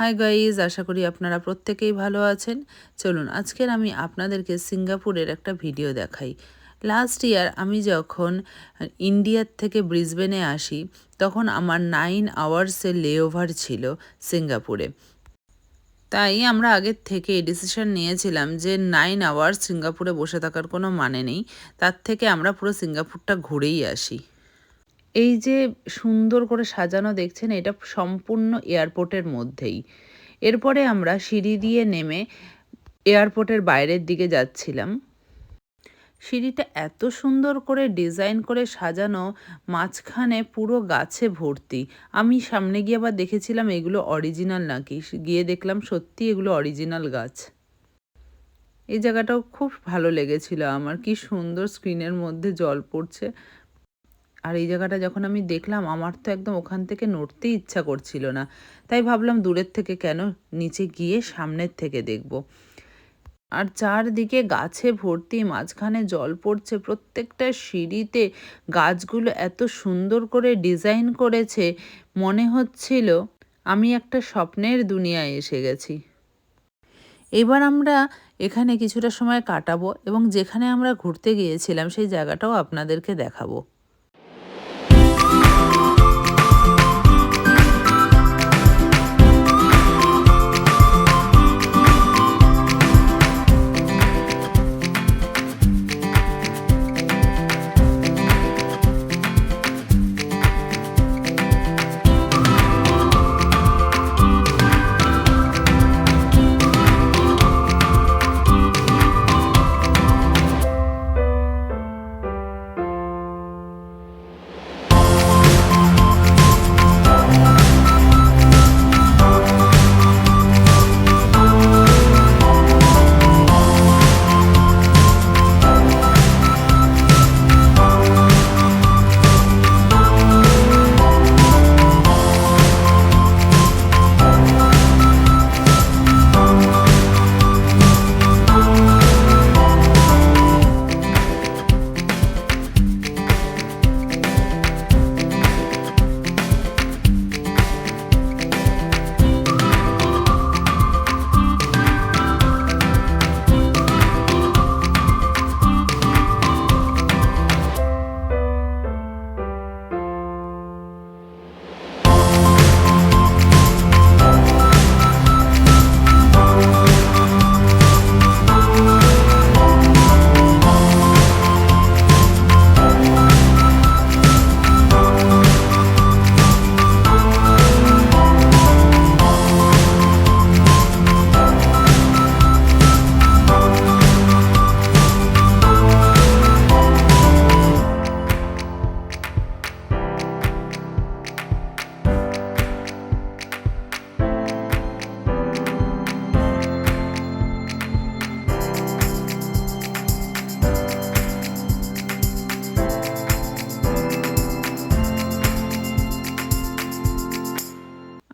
Hi guys, আশা করি আপনারা প্রত্যেকেই ভালো আছেন। চলুন আজকের আমি আপনাদেরকে সিঙ্গাপুরের একটা ভিডিও দেখাই। লাস্ট ইয়ার আমি যখন ইন্ডিয়ার থেকে ব্রিসবেনে আসি, তখন আমার 9 আওয়ার্সের লেওভার ছিল সিঙ্গাপুরে। তাই আমরা আগের থেকে ডিসিশন নিয়েছিলাম যে 9 আওয়ার্স সিঙ্গাপুরে বসে থাকার কোনো মানে নেই, তার থেকে আমরা পুরো সিঙ্গাপুরটা ঘুরেই আসি। এই যে সুন্দর করে সাজানো দেখছেন, এটা সম্পূর্ণ এয়ারপোর্টের মধ্যেই। এরপরে আমরা সিঁড়ি দিয়ে নেমে এয়ারপোর্টের বাইরের দিকে যাচ্ছিলাম। সিঁড়িটা এত সুন্দর করে ডিজাইন করে সাজানো, মাঝখানে পুরো গাছে ভর্তি। আমি সামনে গিয়ে আবার দেখেছিলাম এগুলো অরিজিনাল নাকি, গিয়ে দেখলাম সত্যি এগুলো অরিজিনাল গাছ। এই জায়গাটাও খুব ভালো লেগেছিল আমার, কি সুন্দর স্ক্রিনের মধ্যে জল পড়ছে। আর এই জায়গাটা যখন আমি দেখলাম, আমার তো একদম ওখান থেকে নড়তেই ইচ্ছা করছিল না। তাই ভাবলাম দূরের থেকে কেন, নিচে গিয়ে সামনের থেকে দেখব। আর চারদিকে গাছে ভর্তি, মাঝখানে জল পড়ছে, প্রত্যেকটা সিঁড়িতে গাছগুলো এত সুন্দর করে ডিজাইন করেছে, মনে হচ্ছিল আমি একটা স্বপ্নের দুনিয়ায় এসে গেছি। এবার আমরা এখানে কিছুটা সময় কাটাবো এবং যেখানে আমরা ঘুরতে গিয়েছিলাম সেই জায়গাটাও আপনাদেরকে দেখাবো।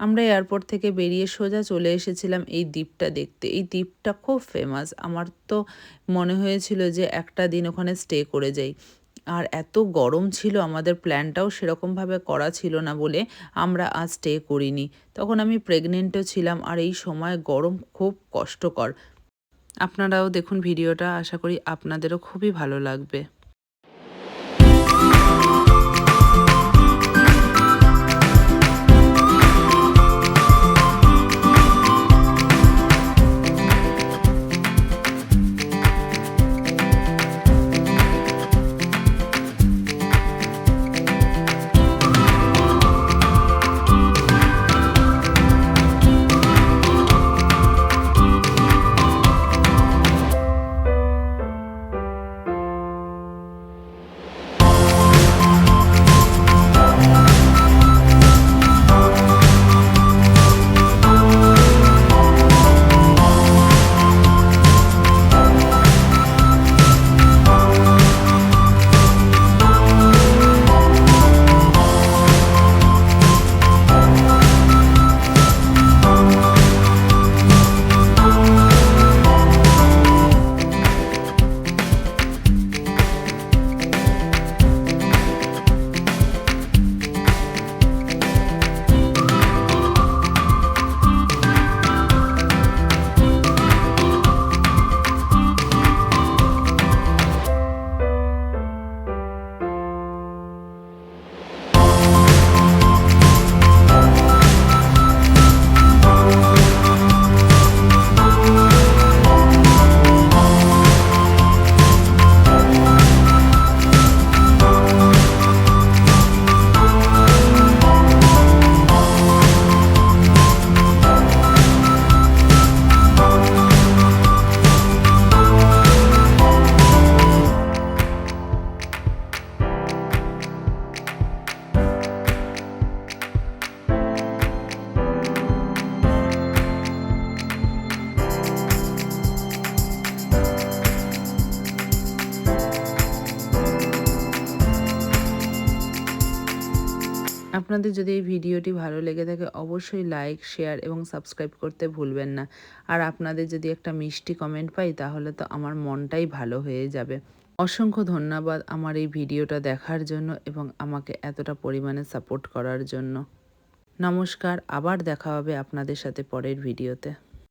আমরা এয়ারপোর্ট থেকে বেরিয়ে সোজা চলে এসেছিলাম এই দ্বীপটা দেখতে। এই দ্বীপটা খুব ফেমাস। আমার তো মনে হয়েছিল যে একটা দিন ওখানে স্টে করে যাই। আর এত গরম ছিল, আমাদের প্ল্যানটাও সেরকমভাবে করা ছিল না বলে আমরা আর স্টে করিনি। তখন আমি প্রেগনেন্টও ছিলাম, আর এই সময় গরম খুব কষ্টকর। আপনারাও দেখুন ভিডিওটা, আশা করি আপনাদেরও খুবই ভালো লাগবে। আপনাদের যদি এই ভিডিওটি ভালো লেগে থাকে অবশ্যই লাইক, শেয়ার এবং সাবস্ক্রাইব করতে ভুলবেন না। আর আপনাদের যদি একটা মিষ্টি কমেন্ট পাই তাহলে তো আমার মনটাই ভালো হয়ে যাবে। অসংখ্য ধন্যবাদ আমার এই ভিডিওটা দেখার জন্য এবং আমাকে এতটা পরিমাণে সাপোর্ট করার জন্য। নমস্কার, আবার দেখা হবে আপনাদের সাথে পরের ভিডিওতে।